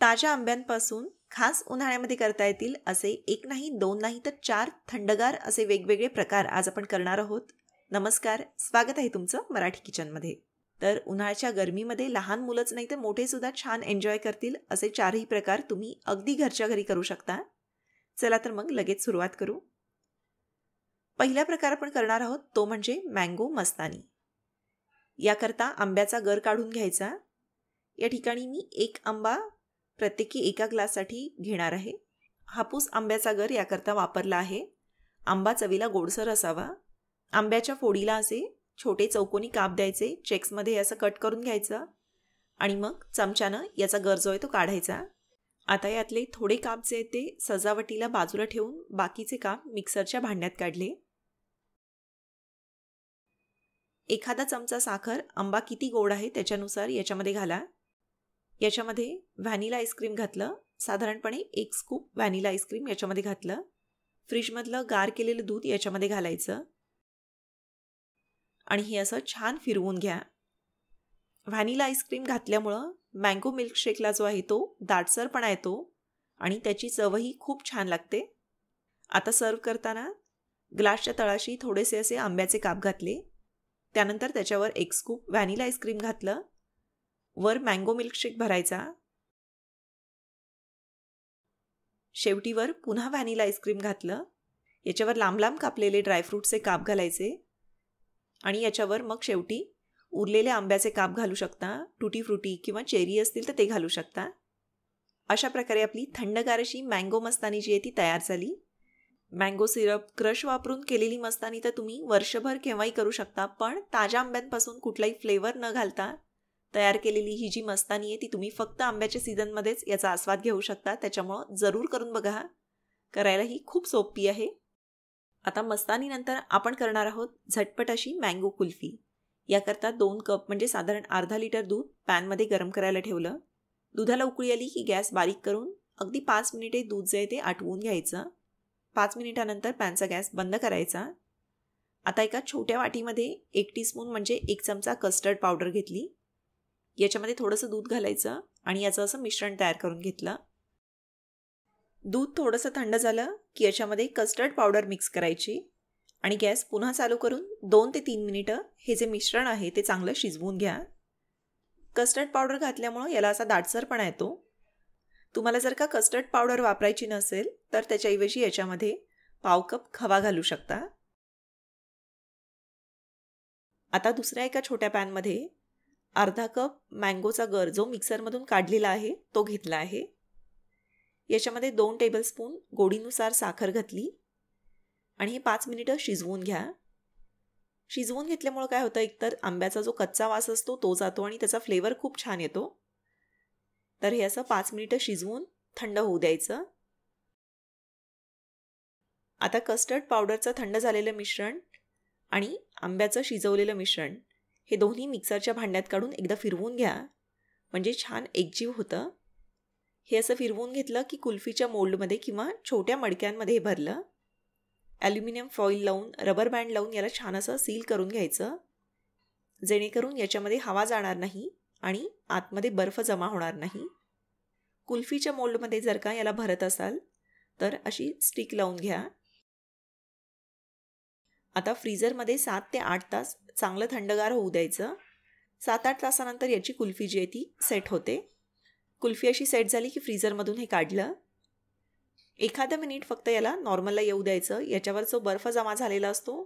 ताज्या आंब्यांपासून खास उन्हाळ्यामध्ये करता येतील असे एक नाही, दोन नाही तर 4 थंडगार असे वेगवेगळे प्रकार आज आपण करणार आहोत. नमस्कार, स्वागत आहे तुमचं मराठी किचनमध्ये. तर उन्हाळ्याच्या गरमीमध्ये लहान मुलंच नाही तर मोठे सुद्धा छान एन्जॉय करतील असे 4ही प्रकार तुम्ही अगदी घरच्या घरी करू शकता. चला तर मग लगेच सुरुवात करू. पहिला प्रकार आपण करणार आहोत तो म्हणजे मँगो मस्तानी. याकरता आंब्याचा गर काढून घ्यायचा. या ठिकाणी मी 1 आंबा प्रत्येकी एका ग्लाससाठी घेणार आहे. हापूस आंब्याचा गर याकरता वापरला आहे. आंबा चवीला गोडसर असावा. आंब्याच्या फोडीला असे छोटे चौकोनी काप द्यायचे. चेक्समध्ये असं कट करून घ्यायचं आणि मग चमच्यानं याचा गर जो आहे तो काढायचा. आता यातले थोडे काप जे आहेत ते सजावटीला बाजूला ठेवून बाकीचे काप मिक्सरच्या भांड्यात काढले. एखादा चमचा साखर आंबा किती गोड आहे त्याच्यानुसार याच्यामध्ये घाला. याच्यामध्ये व्हॅनिला आईस्क्रीम घातलं. साधारणपणे 1 स्कूप व्हॅनिला आईस्क्रीम याच्यामध्ये घातलं. फ्रीजमधलं गार केलेलं दूध याच्यामध्ये घालायचं आणि हे असं छान फिरवून घ्या. व्हॅनिला आईस्क्रीम घातल्यामुळं मँगो मिल्कशेकला जो आहे तो दाटसरपणा येतो आणि त्याची चवही खूप छान लागते. आता सर्व करताना ग्लासच्या तळाशी थोडेसे असे आंब्याचे काप घातले. त्यानंतर त्याच्यावर 1 स्कूप व्हॅनिला आईस्क्रीम घातलं. वर मँगो मिल्कशेक भरायचा. शेवटीवर पुन्हा व्हॅनिला आईस्क्रीम घातलं. याच्यावर लांब लांब कापलेले ड्रायफ्रूटचे काप घालायचे आणि याच्यावर मग शेवटी उरलेले आंब्याचे काप घालू शकता. टुटी फ्रुटी किंवा चेरी असतील तर ते घालू शकता. अशा प्रकारे आपली थंडगार अशी मँगो मस्तानी जी आहे ती तयार झाली. मँगो सिरप क्रश वापरून केलेली मस्तानी तर तुम्ही वर्षभर केव्हाही करू शकता, पण ताज्या आंब्यांपासून कुठलाही फ्लेवर न घालता तयार केलेली ही जी मस्तानी आहे ती तुम्ही फक्त आंब्याच्या सीझनमध्येच याचा आस्वाद घेऊ शकता. त्याच्यामुळं जरूर करून बघा. करायला ही खूप सोपी आहे. आता मस्तानीनंतर आपण करणार आहोत झटपट अशी मँगो कुल्फी. याकरता 2 कप म्हणजे साधारण अर्धा लिटर दूध पॅनमध्ये गरम करायला ठेवलं. दुधाला उकळी आली की गॅस बारीक करून अगदी 5 मिनिटे दूध जे आहे ते आटवून घ्यायचं. 5 मिनिटानंतर पॅनचा गॅस बंद करायचा. आता एका छोट्या वाटीमध्ये 1 टीस्पून म्हणजे 1 चमचा कस्टर्ड पावडर घेतली. याच्यामध्ये थोडंसं दूध घालायचं आणि याचं असं मिश्रण तयार करून घेतलं. दूध थोडंसं थंड झालं की याच्यामध्ये कस्टर्ड पावडर मिक्स करायची आणि गॅस पुन्हा चालू करून 2 ते 3 मिनिटं हे जे मिश्रण आहे ते चांगलं शिजवून घ्या. कस्टर्ड पावडर घातल्यामुळं याला असा दाटसरपणा येतो. तुम्हाला जर का कस्टर्ड पावडर वापरायची नसेल तर त्याच्याऐवजी याच्यामध्ये पाव कप खवा घालू शकता. आता दुसऱ्या एका छोट्या पॅनमध्ये अर्धा कप मँगोचा गर जो मिक्सरमधून काढलेला आहे तो घेतला आहे. याच्यामध्ये 2 टेबलस्पून गोडीनुसार साखर घातली आणि हे 5 मिनिटं शिजवून घ्या. शिजवून घेतल्यामुळं काय होतं, एकतर आंब्याचा जो कच्चा वास असतो तो जातो आणि त्याचा फ्लेवर खूप छान येतो. तर हे असं 5 मिनिटं शिजवून थंड होऊ द्यायचं. आता कस्टर्ड पावडरचं थंड झालेलं मिश्रण आणि आंब्याचं शिजवलेलं मिश्रण हे दोन्ही मिक्सरच्या भांड्यात काढून एकदा फिरवून घ्या, म्हणजे छान एकजीव होतं. हे असं फिरवून घेतलं की कुल्फीच्या मोल्डमध्ये किंवा छोट्या मडक्यांमध्ये हे भरलं. ॲल्युमिनियम फॉईल लावून रबर बँड लावून याला छान असं सील करून घ्यायचं, जेणेकरून याच्यामध्ये हवा जाणार नाही आणि आतमध्ये बर्फ जमा होणार नाही. कुल्फीच्या मोल्डमध्ये जर का याला भरत असाल तर अशी स्टिक लावून घ्या. आता फ्रीझरमध्ये 7 ते 8 तास चांगलं थंडगार होऊ द्यायचं. 7-8 तासानंतर याची कुल्फी जी आहे ती सेट होते. कुल्फी अशी सेट झाली की फ्रीझरमधून हे काढलं. एखादं मिनिट फक्त याला नॉर्मलला येऊ द्यायचं. याच्यावर जो बर्फ जमा झालेला असतो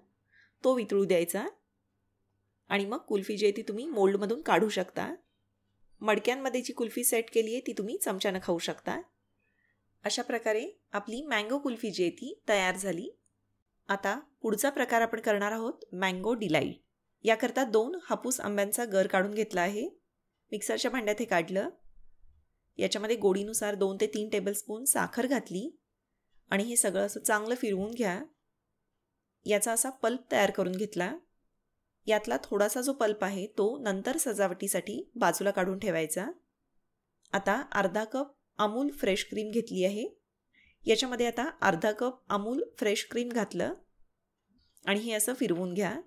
तो वितळू द्यायचा आणि मग कुल्फी जी आहे ती तुम्ही मोल्डमधून काढू शकता. मडक्यांमध्ये जी कुल्फी सेट केली आहे ती तुम्ही चमच्यानं खाऊ शकता. अशा प्रकारे आपली मँगो कुल्फी जी आहे ती तयार झाली. आता पुढचा प्रकार आपण करणार आहोत मँगो डिलाईट. याकरता 2 हापूस आंब्यांचा गर काढून घेतला आहे. मिक्सरच्या भांड्यात हे काढलं. याच्यामध्ये गोडीनुसार 2 ते 3 टेबलस्पून साखर घातली आणि हे सगळं असं चांगलं फिरवून घ्या. याचा असा पल्प तयार करून घेतला. यातला थोडासा जो पल्प आहे तो नंतर सजावटीसाठी बाजूला काढून ठेवायचा. आता अर्धा कप अमूल फ्रेश क्रीम घेतली आहे. याच्यामध्ये आता अर्धा कप अमूल फ्रेश क्रीम घातलं आणि हे असं फिरवून घ्या.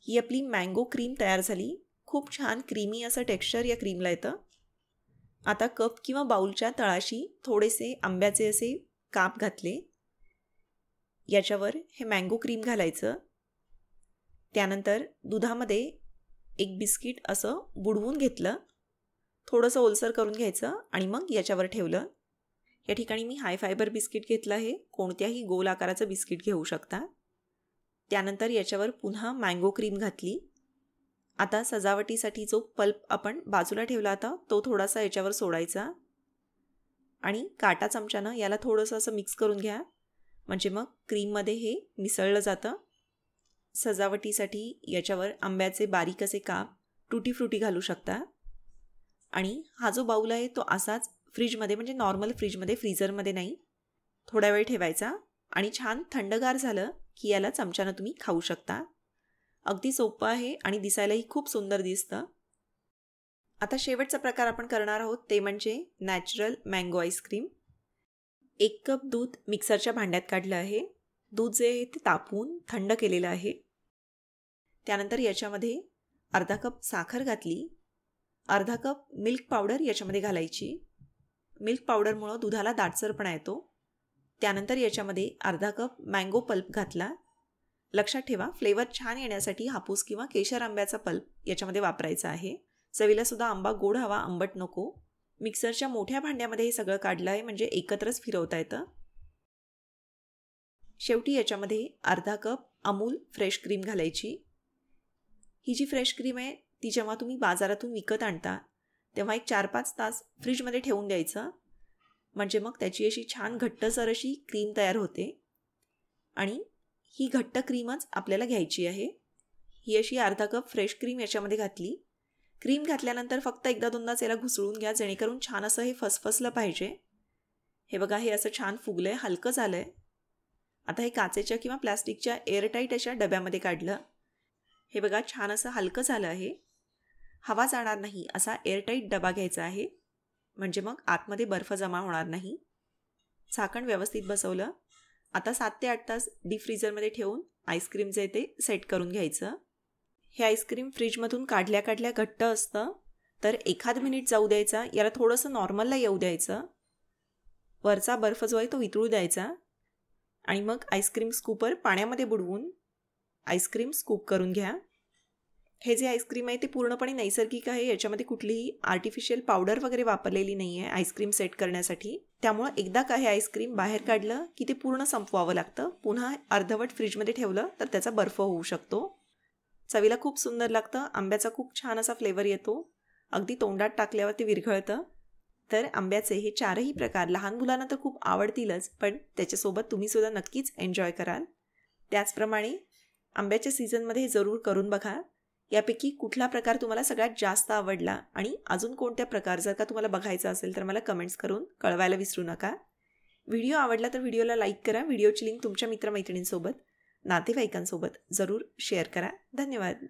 ही आपली मँगो क्रीम तयार झाली. खूप छान क्रीमी असं टेक्स्चर या क्रीमला येतं. आता कप किंवा बाउलच्या तळाशी थोडेसे आंब्याचे असे काप घातले. याच्यावर हे मँगो क्रीम घालायचं. त्यानंतर दुधामध्ये एक बिस्किट असं बुडवून घेतलं, थोडंसं ओलसर करून घ्यायचं आणि मग याच्यावर ठेवलं. या ठिकाणी मी हाय फायबर बिस्किट घेतलं आहे, कोणत्याही गोल आकाराचं बिस्किट घेऊ शकता. त्यानंतर याच्यावर पुन्हा मँगो क्रीम घातली. आता सजावटीसाठी जो पल्प आपण बाजूला ठेवला होता तो थोडासा याच्यावर सोडायचा आणि काटा चमच्यानं याला थोडंसं असं मिक्स करून घ्या, म्हणजे मग क्रीममध्ये हे मिसळलं जातं. सजावटीसाठी याच्यावर आंब्याचे बारीक असे काप टुटी फ्रुटी घालू शकता. आणि हा जो बाऊल आहे तो असाच फ्रीजमध्ये, म्हणजे नॉर्मल फ्रीजमध्ये, फ्रीझरमध्ये नाही, थोडा वेळ ठेवायचा आणि छान थंडगार झालं की याला चमच्यानं तुम्ही खाऊ शकता. अगदी सोपं आहे आणि दिसायलाही खूप सुंदर दिसतं. आता शेवटचा प्रकार आपण करणार आहोत ते म्हणजे नॅचरल मँगो आईस्क्रीम. 1 कप दूध मिक्सरच्या भांड्यात काढलं आहे. दूध जे आहे ते तापवून थंड केलेलं आहे. त्यानंतर याच्यामध्ये अर्धा कप साखर घातली. अर्धा कप मिल्क पावडर याच्यामध्ये घालायची. मिल्क पावडरमुळं दुधाला दाटसरपणा येतो. त्यानंतर याच्यामध्ये अर्धा कप मँगो पल्प घातला. लक्षात ठेवा, फ्लेवर छान येण्यासाठी हापूस किंवा केशर आंब्याचा पल्प याच्यामध्ये वापरायचा आहे. चवीला सुद्धा आंबा गोड हवा, आंबट नको. मिक्सरच्या मोठ्या भांड्यामध्ये हे सगळं काढलं आहे, म्हणजे एकत्रच फिरवता येतं. शेवटी याच्यामध्ये अर्धा कप अमूल फ्रेश क्रीम घालायची. ही जी फ्रेश क्रीम आहे ती जेव्हा तुम्ही बाजारातून विकत आणता तेव्हा एक 4-5 तास फ्रीजमध्ये ठेवून द्यायचं, म्हणजे मग त्याची अशी छान घट्टसर अशी क्रीम तयार होते. आणि ही घट्ट क्रीमच आपल्याला घ्यायची आहे. ही अशी अर्धा कप फ्रेश क्रीम याच्यामध्ये घातली. क्रीम घातल्यानंतर फक्त एकदा दोनदाच याला घुसळून घ्या, जेणेकरून छान असं हे फसफसलं पाहिजे. हे बघा, हे असं छान फुगलं आहे, हलकं झालं आहे. आता हे काचेच्या किंवा प्लास्टिकच्या एअरटाईट अशा डब्यामध्ये काढलं. हे बघा, छान असं हलकं झालं आहे. हवा जाणार नाही असा एअरटाईट डबा घ्यायचा आहे, म्हणजे मग आतमध्ये बर्फ जमा होणार नाही. झाकण व्यवस्थित बसवलं. आता 7 ते 8 तास डीप फ्रीझरमध्ये ठेवून आईस्क्रीम जे ते सेट करून घ्यायचं. हे आईस्क्रीम फ्रीजमधून काढल्या काढल्या घट्ट असतं, तर 1 मिनिट जाऊ द्यायचा. याला थोडंसं नॉर्मलला येऊ द्यायचं. वरचा बर्फ जो आहे तो वितळू द्यायचा आणि मग आईस्क्रीम स्कूपर पाण्यामध्ये बुडवून आईस्क्रीम स्कूप करून घ्या. हे जे आईस्क्रीम आहे ते पूर्णपणे नैसर्गिक आहे. याच्यामध्ये कुठलीही आर्टिफिशियल पावडर वगैरे वापरलेली नाही आहे आईस्क्रीम सेट करण्यासाठी. त्यामुळं एकदा का हे आईस्क्रीम बाहेर काढलं की ते पूर्ण संपवावं लागतं. पुन्हा अर्धवट फ्रीजमध्ये ठेवलं तर त्याचा बर्फ होऊ शकतो. चवीला खूप सुंदर लागतं. आंब्याचा खूप छान असा फ्लेवर येतो. अगदी तोंडात टाकल्यावर ते विरघळतं. तर आंब्याचे हे 4ही प्रकार लहान मुलांना तर खूप आवडतीलच, पण त्याच्यासोबत तुम्ही सुद्धा नक्कीच एन्जॉय कराल. त्याचप्रमाणे आंब्याच्या सीझनमध्ये हे जरूर करून बघा. यापैकी कुठला प्रकार तुम्हाला सगळ्यात जास्त आवडला आणि अजून कोणत्या प्रकार जर का तुम्हाला बघायचा असेल तर मला कमेंट्स करून कळवायला विसरू नका. व्हिडिओ आवडला तर व्हिडिओला लाईक करा. व्हिडिओची लिंक तुमच्या मित्रमैत्रिणींसोबत, नातेवाईकांसोबत जरूर शेअर करा. धन्यवाद.